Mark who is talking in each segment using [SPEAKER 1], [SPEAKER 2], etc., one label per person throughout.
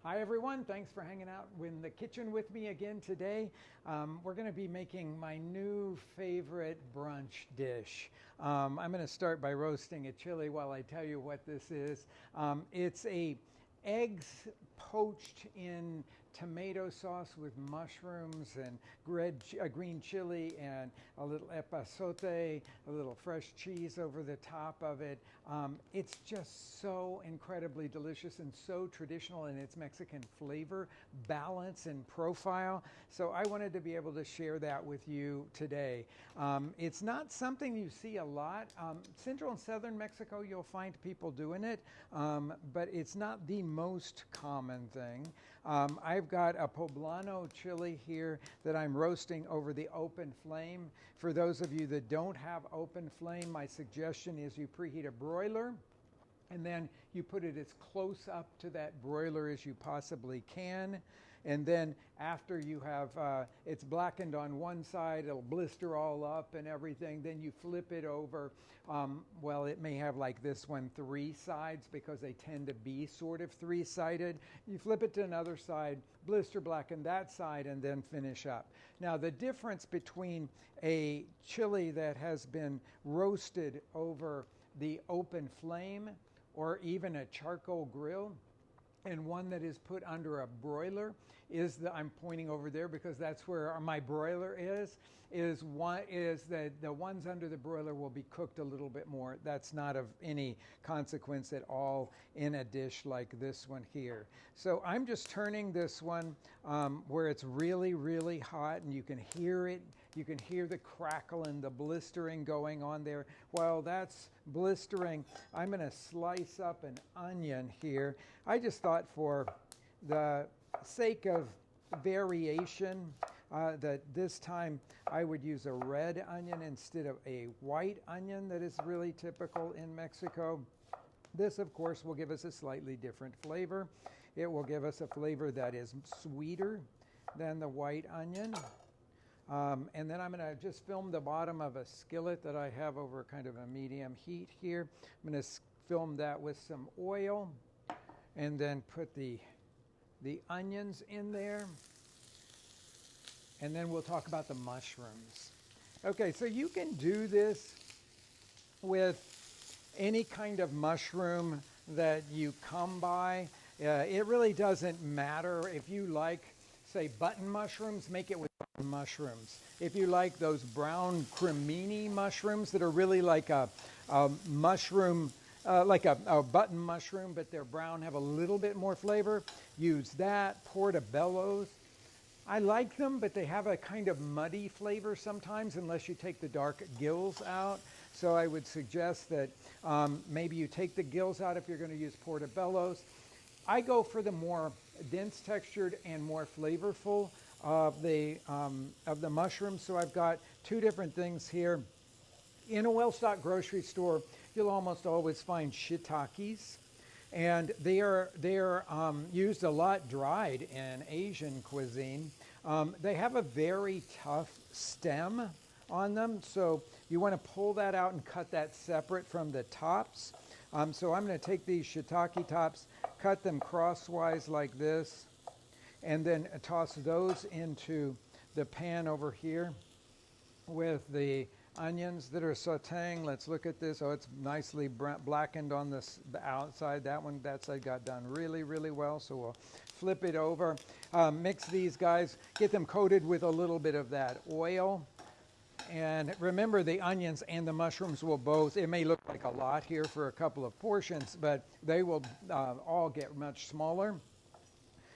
[SPEAKER 1] Hi everyone, thanks for hanging out in the kitchen with me again today. We're going to be making my new favorite brunch dish. I'm going to start by roasting a chili while I tell you what this is. It's a eggs poached in tomato sauce with mushrooms and green chili and a little epazote, a little fresh cheese over the top of it. It's just so incredibly delicious and so traditional in its Mexican flavor, balance, and profile. So I wanted to be able to share that with you today. It's not something you see a lot. Central and southern Mexico, you'll find people doing it, but it's not the most common thing. I've got a poblano chili here that I'm roasting over the open flame. For those of you that don't have open flame, my suggestion is you preheat a broiler and then you put it as close up to that broiler as you possibly can. And then after you have, it's blackened on one side, it'll blister all up and everything, then you flip it over. Well, it may have like this one, 3 sides because they tend to be sort of 3-sided. You flip it to another side, blister blacken that side, and then finish up. Now, the difference between a chili that has been roasted over the open flame or even a charcoal grill and one that is put under a broiler is I'm pointing over there because that's where my broiler is that the ones under the broiler will be cooked a little bit more. That's not of any consequence at all in a dish like this one here. So I'm just turning this one where it's really, really hot and you can hear it. You can hear the crackle and the blistering going on there. While that's blistering, I'm going to slice up an onion here. I just thought for the sake of variation that this time I would use a red onion instead of a white onion that is really typical in Mexico. This, of course, will give us a slightly different flavor. It will give us a flavor that is sweeter than the white onion. And then I'm going to just film the bottom of a skillet that I have over kind of a medium heat here. I'm going to film that with some oil and then put the onions in there. And then we'll talk about the mushrooms. Okay, so you can do this with any kind of mushroom that you come by. It really doesn't matter. If you like, say, button mushrooms, make it with button mushrooms. If you like those brown cremini mushrooms that are really like a mushroom, like a button mushroom, but they're brown, have a little bit more flavor, use that. Portobellos, I like them, but they have a kind of muddy flavor sometimes unless you take the dark gills out. So I would suggest that maybe you take the gills out if you're going to use portobellos. I go for the more dense textured and more flavorful of the mushrooms. So I've got 2 different things here. In a well-stocked grocery store, you'll almost always find shiitakes, and they are used a lot dried in Asian cuisine. They have a very tough stem on them, so you want to pull that out and cut that separate from the tops. So I'm going to take these shiitake tops, cut them crosswise like this, and then toss those into the pan over here with the onions that are sauteing. Let's look at this. Oh, it's nicely blackened on the outside. That side got done really, really well. So we'll flip it over. Mix these guys. Get them coated with a little bit of that oil. And remember, the onions and the mushrooms will both, it may look like a lot here for a couple of portions, but they will all get much smaller.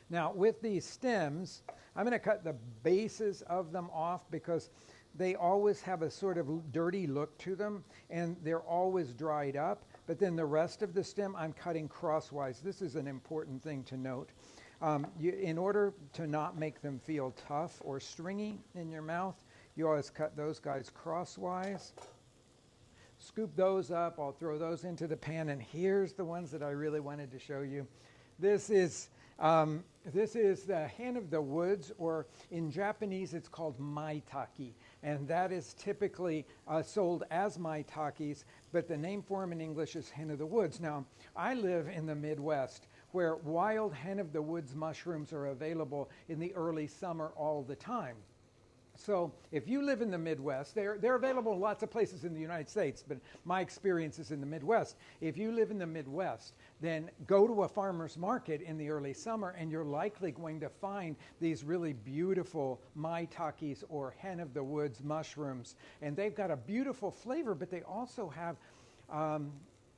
[SPEAKER 1] Now, with these stems, I'm going to cut the bases of them off because they always have a sort of dirty look to them, and they're always dried up. But then the rest of the stem, I'm cutting crosswise. This is an important thing to note. In order to not make them feel tough or stringy in your mouth, you always cut those guys crosswise. Scoop those up. I'll throw those into the pan. And here's the ones that I really wanted to show you. This is the hen of the woods, or in Japanese it's called maitake. And that is typically sold as maitakes, but the name for them in English is hen of the woods. Now, I live in the Midwest, where wild hen of the woods mushrooms are available in the early summer all the time. So if you live in the Midwest, they're available in lots of places in the United States, but my experience is in the Midwest. If you live in the Midwest, then go to a farmer's market in the early summer and you're likely going to find these really beautiful maitakes or hen of the woods mushrooms. And they've got a beautiful flavor, but they also have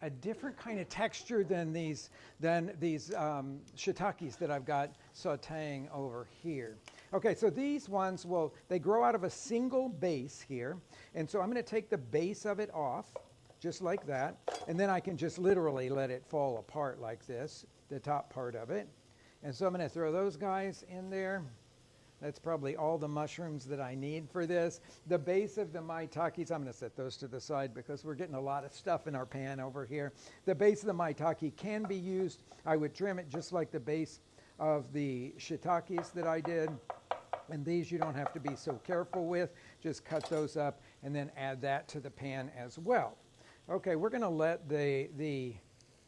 [SPEAKER 1] a different kind of texture than these shiitakes that I've got sauteing over here. Okay, so these ones they grow out of a single base here. And so I'm going to take the base of it off, just like that. And then I can just literally let it fall apart like this, the top part of it. And so I'm going to throw those guys in there. That's probably all the mushrooms that I need for this. The base of the maitakes, I'm going to set those to the side because we're getting a lot of stuff in our pan over here. The base of the maitake can be used. I would trim it just like the base of the shiitakes that I did. And these you don't have to be so careful with. Just cut those up and then add that to the pan as well. Okay, we're going to let the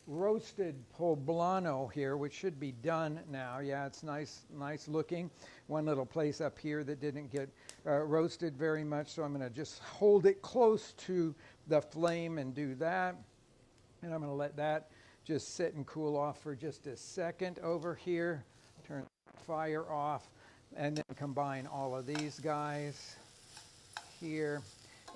[SPEAKER 1] roasted poblano here, which should be done now. Yeah, it's nice looking. One little place up here that didn't get roasted very much, so I'm going to just hold it close to the flame and do that. And I'm going to let that just sit and cool off for just a second over here. Turn the fire off and then combine all of these guys here.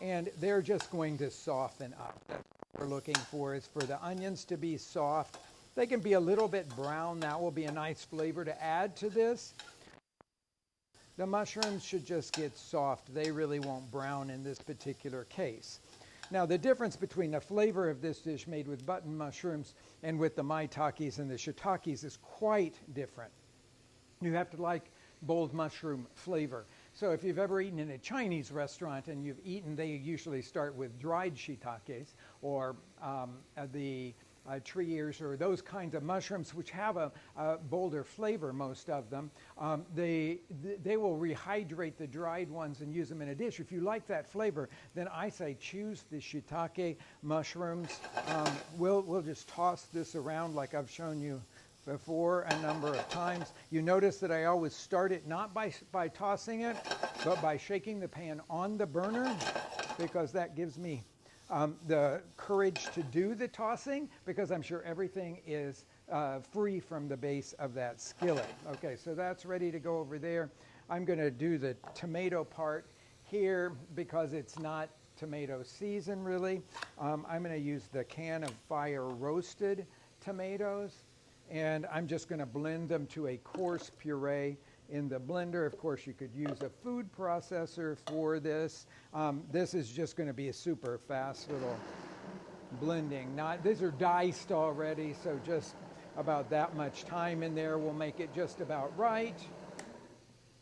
[SPEAKER 1] And they're just going to soften up. That's what we're looking for, is for the onions to be soft. They can be a little bit brown. That will be a nice flavor to add to this. The mushrooms should just get soft. They really won't brown in this particular case. Now, the difference between the flavor of this dish made with button mushrooms and with the maitakes and the shiitakes is quite different. You have to like bold mushroom flavor. So if you've ever eaten in a Chinese restaurant and they usually start with dried shiitakes or the tree ears or those kinds of mushrooms which have a bolder flavor, most of them. They will rehydrate the dried ones and use them in a dish. If you like that flavor, then I say choose the shiitake mushrooms. We'll just toss this around like I've shown you before a number of times. You notice that I always start it not by tossing it, but by shaking the pan on the burner, because that gives me the courage to do the tossing, because I'm sure everything is free from the base of that skillet. Okay, so that's ready to go over there. I'm going to do the tomato part here because it's not tomato season really. I'm going to use the can of fire roasted tomatoes. And I'm just going to blend them to a coarse puree in the blender. Of course, you could use a food processor for this. This is just going to be a super fast little blending. These are diced already, so just about that much time in there will make it just about right.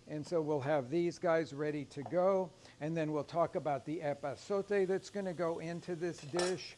[SPEAKER 1] And so we'll have these guys ready to go. And then we'll talk about the epazote that's going to go into this dish.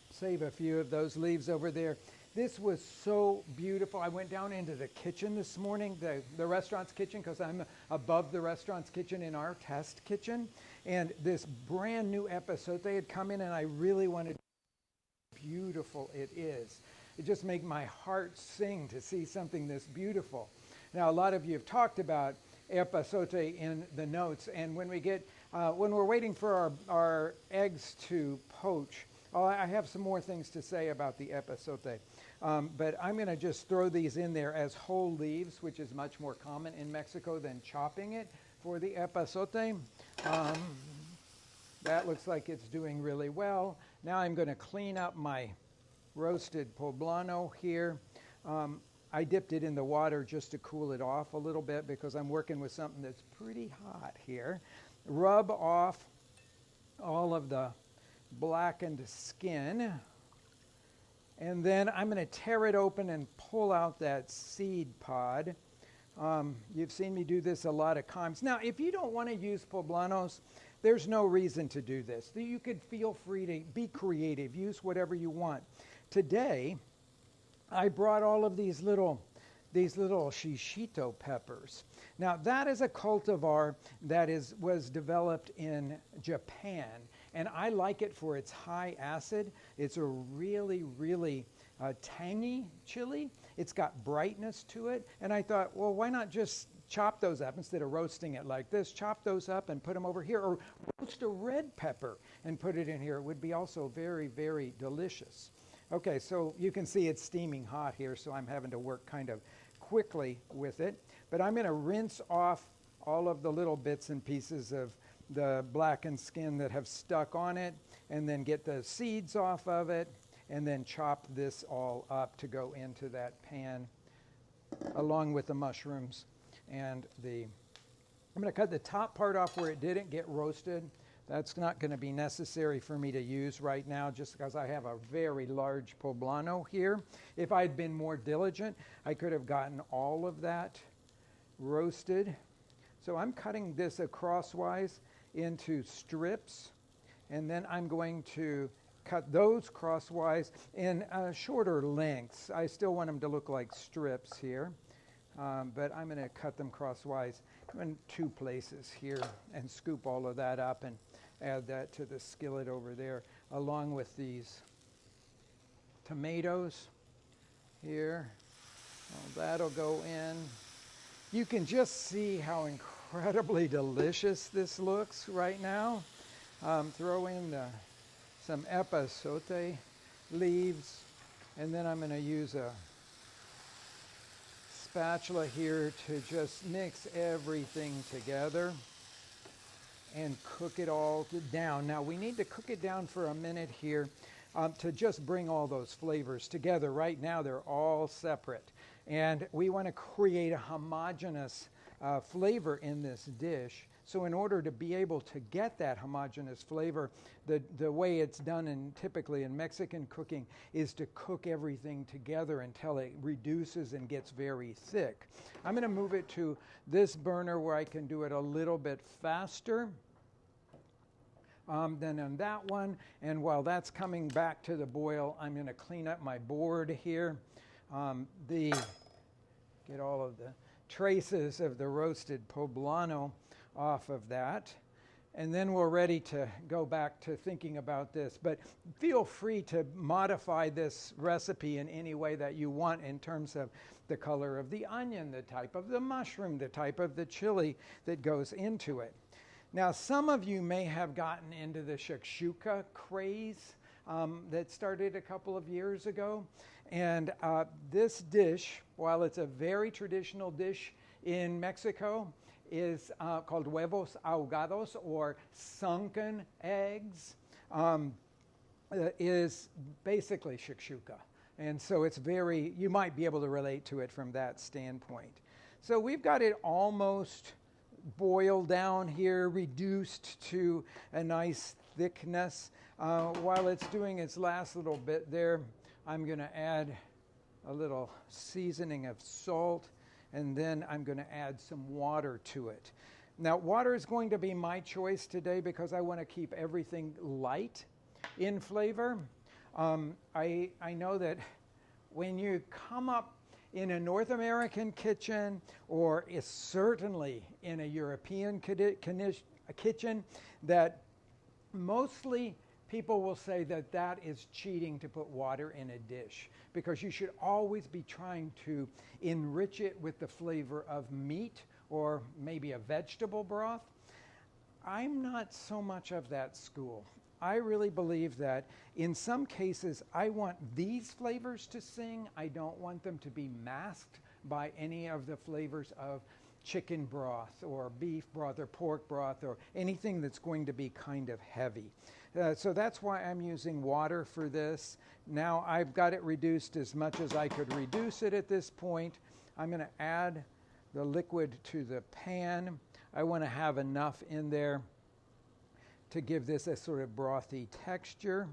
[SPEAKER 1] Save a few of those leaves over there. This was so beautiful. I went down into the kitchen this morning, the restaurant's kitchen, because I'm above the restaurant's kitchen in our test kitchen. And this brand new epazote had come in, and I really wanted to see how beautiful it is. It just made my heart sing to see something this beautiful. Now, a lot of you have talked about epazote in the notes, and when we're waiting for our eggs to poach, I have some more things to say about the epazote. But I'm going to just throw these in there as whole leaves, which is much more common in Mexico than chopping it for the epazote. That looks like it's doing really well. Now I'm going to clean up my roasted poblano here. I dipped it in the water just to cool it off a little bit because I'm working with something that's pretty hot here. Rub off all of the blackened skin. And then I'm going to tear it open and pull out that seed pod. You've seen me do this a lot of times. Now, if you don't want to use poblanos, there's no reason to do this. You could feel free to be creative. Use whatever you want. Today, I brought all of these little shishito peppers. Now, that is a cultivar that was developed in Japan. And I like it for its high acid. It's a really, really tangy chili. It's got brightness to it. And I thought, well, why not just chop those up instead of roasting it like this? Chop those up and put them over here. Or roast a red pepper and put it in here. It would be also very, very delicious. Okay, so you can see it's steaming hot here, so I'm having to work kind of quickly with it. But I'm going to rinse off all of the little bits and pieces of the blackened skin that have stuck on it, and then get the seeds off of it, and then chop this all up to go into that pan along with the mushrooms and I'm going to cut the top part off where it didn't get roasted. That's not going to be necessary for me to use right now just because I have a very large poblano here. If I'd been more diligent, I could have gotten all of that roasted. So I'm cutting this crosswise into strips, and then I'm going to cut those crosswise in shorter lengths. I still want them to look like strips here, but I'm going to cut them crosswise in two places here and scoop all of that up and add that to the skillet over there, along with these tomatoes here. Well, that'll go in. You can just see how incredibly delicious this looks right now. Throw in some epazote leaves, and then I'm going to use a spatula here to just mix everything together and cook it all down. Now we need to cook it down for a minute here to just bring all those flavors together. Right now they're all separate, and we want to create a homogeneous flavor in this dish. So in order to be able to get that homogeneous flavor, the way it's done typically in Mexican cooking is to cook everything together until it reduces and gets very thick. I'm going to move it to this burner where I can do it a little bit faster than on that one. And while that's coming back to the boil, I'm going to clean up my board here. Get all of the traces of the roasted poblano off of that, and then we're ready to go back to thinking about this. But feel free to modify this recipe in any way that you want in terms of the color of the onion, the type of the mushroom, the type of the chili that goes into it. Now, some of you may have gotten into the shakshuka craze that started a couple of years ago. And this dish, while it's a very traditional dish in Mexico, is called Huevos Ahogados, or sunken eggs, is basically shakshuka. And so it's you might be able to relate to it from that standpoint. So we've got it almost boiled down here, reduced to a nice thickness. While it's doing its last little bit there, I'm going to add a little seasoning of salt, and then I'm going to add some water to it. Now, water is going to be my choice today because I want to keep everything light in flavor. I know that when you come up in a North American kitchen, or certainly in a European kitchen, that mostly people will say that that is cheating to put water in a dish, because you should always be trying to enrich it with the flavor of meat or maybe a vegetable broth. I'm not so much of that school. I really believe that in some cases I want these flavors to sing. I don't want them to be masked by any of the flavors of chicken broth or beef broth or pork broth or anything that's going to be kind of heavy. So that's why I'm using water for this. Now I've got it reduced as much as I could reduce it at this point. I'm going to add the liquid to the pan. I want to have enough in there to give this a sort of brothy texture,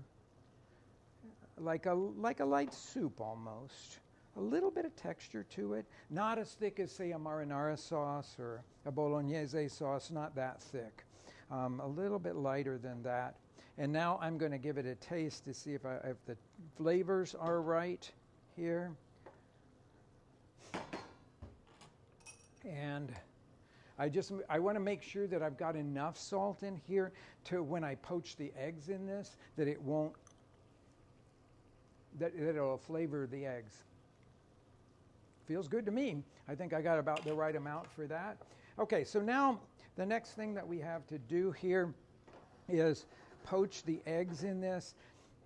[SPEAKER 1] like a light soup almost. A little bit of texture to it, not as thick as, say, a marinara sauce or a bolognese sauce, not that thick. A little bit lighter than that. And now I'm going to give it a taste to see if the flavors are right here. And I want to make sure that I've got enough salt in here to, when I poach the eggs in this, that it'll flavor the eggs. feels good to me. I think I got about the right amount for that. Okay, so now the next thing that we have to do here is poach the eggs in this.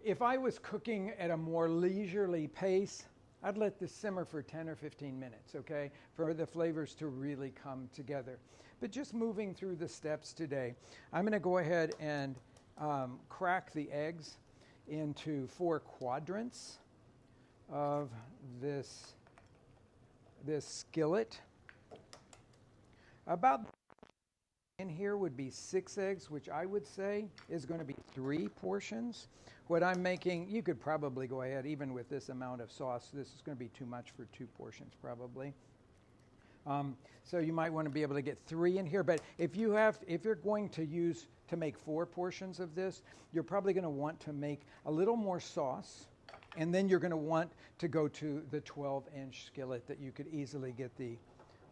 [SPEAKER 1] If I was cooking at a more leisurely pace, I'd let this simmer for 10 or 15 minutes, okay, for the flavors to really come together. But just moving through the steps today, I'm going to go ahead and crack the eggs into 4 quadrants of this skillet. About in here would be 6 eggs, which I would say is going to be 3 portions. What I'm making, you could probably go ahead, even with this amount of sauce, this is going to be too much for 2 portions probably. So you might want to be able to get 3 in here, but if you're going to make 4 portions of this, you're probably going to want to make a little more sauce, and then you're going to want to go to the 12-inch skillet that you could easily get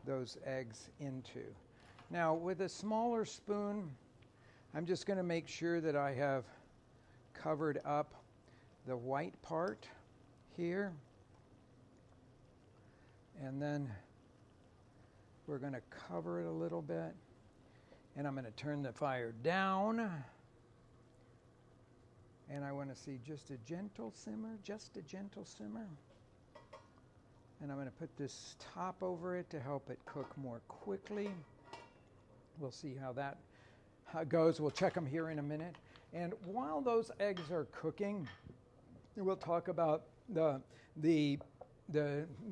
[SPEAKER 1] those eggs into. Now, with a smaller spoon, I'm just going to make sure that I have covered up the white part here. And then we're going to cover it a little bit. And I'm going to turn the fire down. And I want to see just a gentle simmer. And I'm going to put this top over it to help it cook more quickly. We'll see how that goes. We'll check them here in a minute. And while those eggs are cooking, we'll talk about the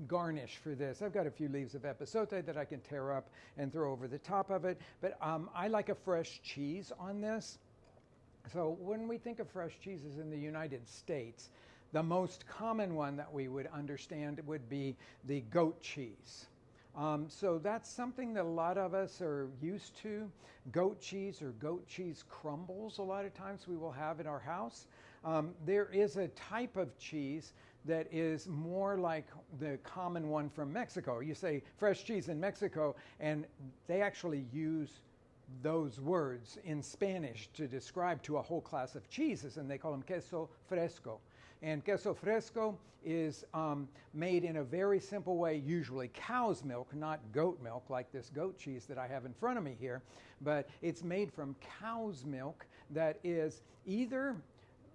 [SPEAKER 1] garnish for this. I've got a few leaves of epazote that I can tear up and throw over the top of it. But I like a fresh cheese on this. So when we think of fresh cheeses in the United States, the most common one that we would understand would be the goat cheese. So that's something that a lot of us are used to. Goat cheese or goat cheese crumbles a lot of times we will have in our house. There is a type of cheese that is more like the common one from Mexico. You say fresh cheese in Mexico, and they actually use those words in Spanish to describe to a whole class of cheeses, and they call them queso fresco. And queso fresco is made in a very simple way, usually cow's milk, not goat milk like this goat cheese that I have in front of me here, but it's made from cow's milk that is either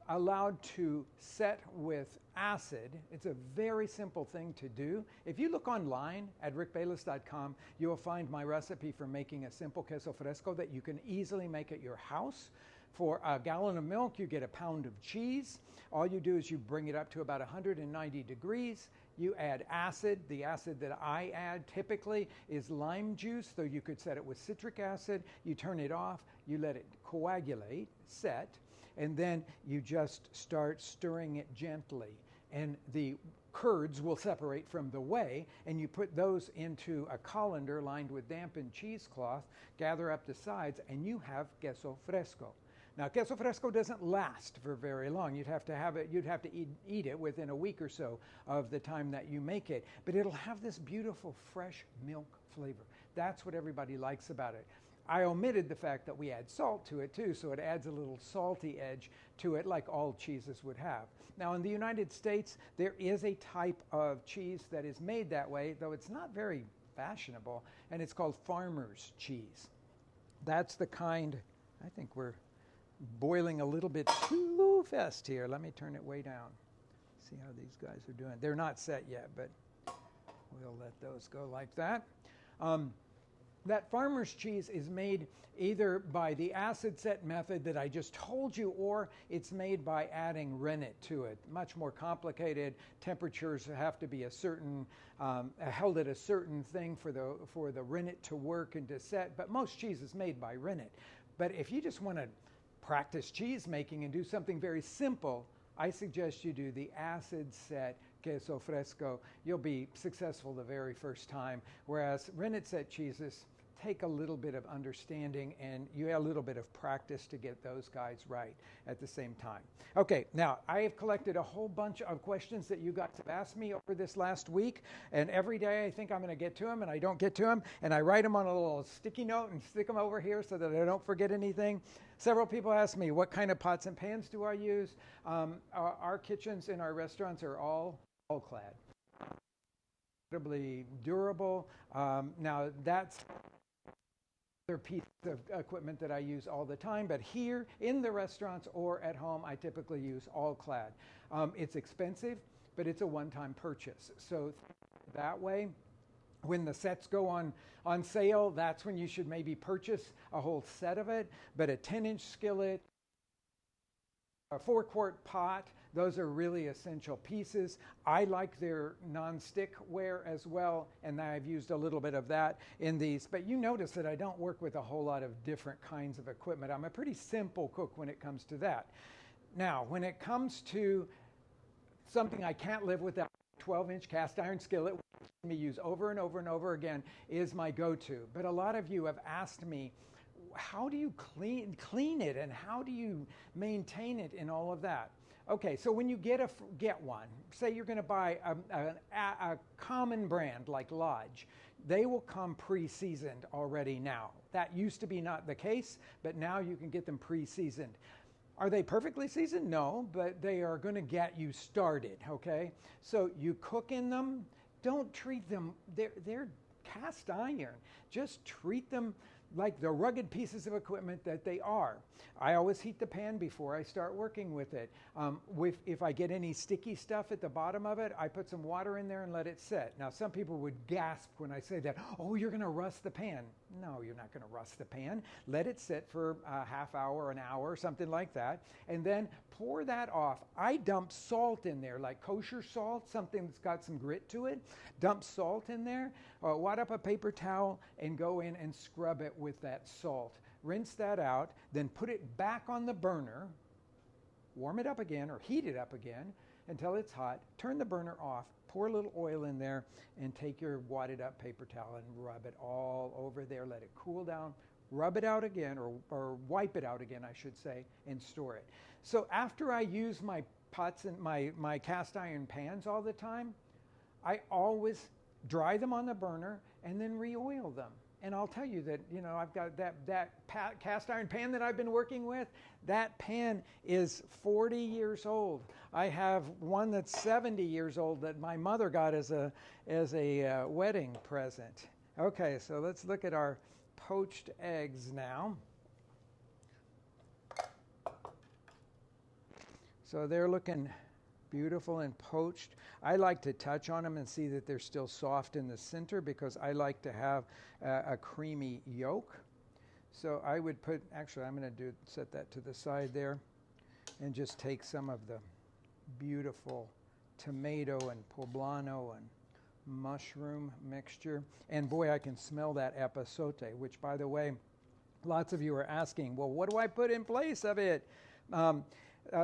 [SPEAKER 1] allowed to set with acid. It's a very simple thing to do. If you look online at rickbayless.com, you will find my recipe for making a simple queso fresco that you can easily make at your house. For a gallon of milk, you get a pound of cheese. All you do is you bring it up to about 190 degrees. You add acid. The acid that I add typically is lime juice, though you could set it with citric acid. You turn it off. You let it coagulate, set, and then you just start stirring it gently. And the curds will separate from the whey, and you put those into a colander lined with dampened cheesecloth, gather up the sides, and you have queso fresco. Now, queso fresco doesn't last for very long. You'd have to eat it within a week or so of the time that you make it. But it'll have this beautiful fresh milk flavor. That's what everybody likes about it. I omitted the fact that we add salt to it too, so it adds a little salty edge to it like all cheeses would have. Now, in the United States, there is a type of cheese that is made that way, though it's not very fashionable, and it's called farmer's cheese. That's the kind, I think we're boiling a little bit too fast here. Let me turn it way down. See how these guys are doing. They're not set yet, but we'll let those go like that. That farmer's cheese is made either by the acid set method that I just told you, or it's made by adding rennet to it. Much more complicated. Temperatures have to be a certain held at a certain thing for the rennet to work and to set. But most cheese is made by rennet. But if you just want to practice cheese making and do something very simple, I suggest you do the acid set queso fresco. You'll be successful the very first time, whereas rennet set cheeses take a little bit of understanding and you have a little bit of practice to get those guys right at the same time. Okay, now I have collected a whole bunch of questions that you guys have asked me over this last week, and every day I think I'm going to get to them and I don't get to them, and I write them on a little sticky note and stick them over here so that I don't forget anything. Several people ask me, what kind of pots and pans do I use? Our kitchens in our restaurants are all clad. incredibly durable. Now that's another piece of equipment that I use all the time, but here in the restaurants or at home, I typically use all clad. It's expensive, but it's a one-time purchase. So that way, when the sets go on sale, that's when you should maybe purchase a whole set of it. But a 10-inch skillet, a 4-quart pot, those are really essential pieces. I like their non-stick ware as well, and I've used a little bit of that in these. But you notice that I don't work with a whole lot of different kinds of equipment. I'm a pretty simple cook when it comes to that. Now, when it comes to something I can't live without, 12-inch cast iron skillet, which we use over and over and over again, is my go-to. But a lot of you have asked me, how do you clean it, and how do you maintain it and all of that? Okay, so when you get one, say you're going to buy a common brand like Lodge, they will come pre-seasoned already now. That used to be not the case, but now you can get them pre-seasoned. Are they perfectly seasoned? No, but they are going to get you started, okay? So you cook in them. Don't treat them, they're cast iron. Just treat them like the rugged pieces of equipment that they are. I always heat the pan before I start working with it. If I get any sticky stuff at the bottom of it, I put some water in there and let it sit. Now, some people would gasp when I say that. Oh, you're going to rust the pan. No, you're not going to rust the pan. Let it sit for a half hour, an hour, something like that, and then pour that off. I dump salt in there, like kosher salt, something that's got some grit to it. Dump salt in there, wad up a paper towel, and go in and scrub it with that salt. Rinse that out, then put it back on the burner, warm it up again or heat it up again until it's hot, turn the burner off, pour a little oil in there, and take your wadded up paper towel and rub it all over there. Let it cool down, rub it out again, or wipe it out again, I should say, and store it. So after I use my pots and my cast iron pans all the time, I always dry them on the burner and then re-oil them. And I'll tell you that, I've got that cast iron pan that I've been working with. That pan is 40 years old. I have one that's 70 years old that my mother got as a wedding present. Okay, so let's look at our poached eggs now. So they're looking beautiful and poached. I like to touch on them and see that they're still soft in the center because I like to have a creamy yolk. So I would I'm going to set that to the side there and just take some of the beautiful tomato and poblano and mushroom mixture. And boy, I can smell that epazote, which, by the way, lots of you are asking, well, what do I put in place of it?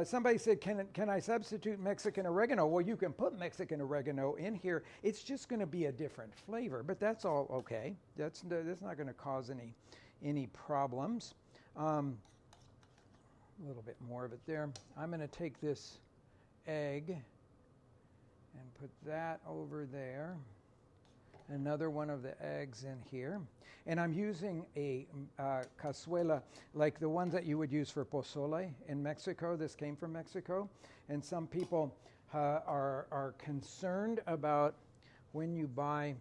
[SPEAKER 1] Somebody said, can I substitute Mexican oregano? Well, you can put Mexican oregano in here. It's just going to be a different flavor, but that's all okay. That's not going to cause any problems. A little bit more of it there. I'm going to take this egg and put that over there. Another one of the eggs in here. And I'm using a cazuela, like the ones that you would use for pozole in Mexico. This came from Mexico. And some people are concerned about when you buy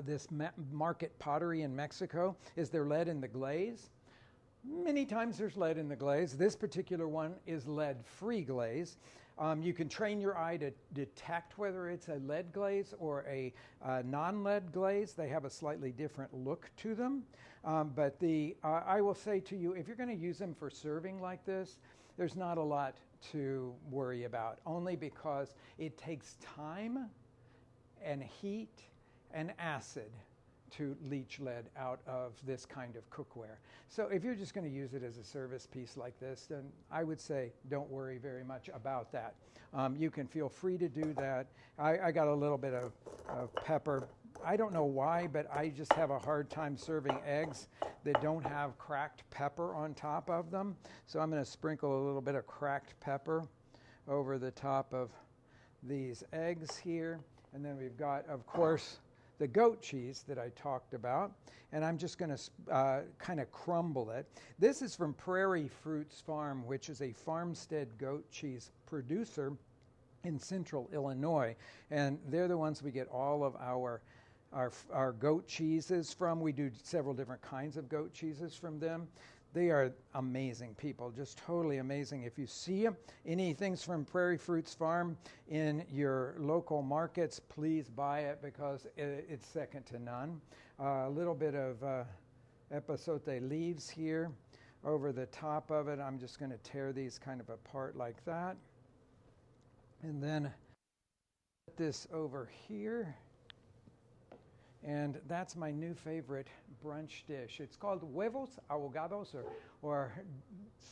[SPEAKER 1] this market pottery in Mexico, is there lead in the glaze? Many times there's lead in the glaze. This particular one is lead-free glaze. You can train your eye to detect whether it's a lead glaze or a non-lead glaze. They have a slightly different look to them. But I will say to you, if you're going to use them for serving like this, there's not a lot to worry about, only because it takes time and heat and acid to leach lead out of this kind of cookware. So if you're just going to use it as a service piece like this, then I would say don't worry very much about that. You can feel free to do that. I got a little bit of pepper. I don't know why, but I just have a hard time serving eggs that don't have cracked pepper on top of them. So I'm going to sprinkle a little bit of cracked pepper over the top of these eggs here. And then we've got, of course, the goat cheese that I talked about, and I'm just going to kind of crumble it. This is from Prairie Fruits Farm, which is a farmstead goat cheese producer. in central Illinois, and they're the ones we get all of our goat cheeses from. We do several different kinds of goat cheeses from them. They are amazing people, just totally amazing. If you see anything from Prairie Fruits Farm in your local markets, please buy it because it's second to none. A little bit of epazote leaves here over the top of it. I'm just going to tear these kind of apart like that. And then put this over here. And that's my new favorite brunch dish. It's called Huevos, Ahogados, or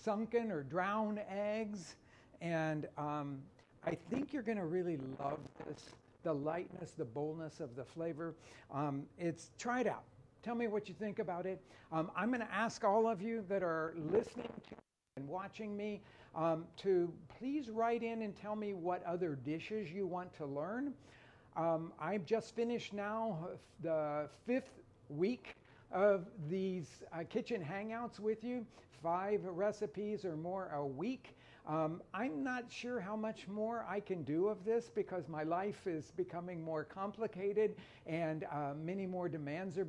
[SPEAKER 1] sunken or drowned eggs. And I think you're going to really love this. The lightness, the boldness of the flavor. Try it out. Tell me what you think about it. I'm going to ask all of you that are listening to and watching me to please write in and tell me what other dishes you want to learn. I've just finished now the 5th week of these kitchen hangouts with you, 5 recipes or more a week. I'm not sure how much more I can do of this because my life is becoming more complicated and many more demands are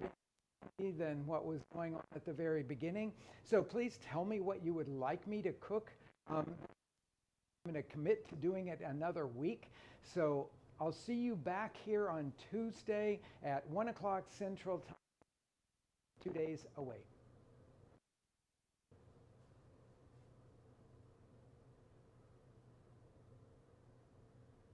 [SPEAKER 1] being than what was going on at the very beginning. So please tell me what you would like me to cook. I'm going to commit to doing it another week. So I'll see you back here on Tuesday at 1 o'clock Central Time, 2 days away.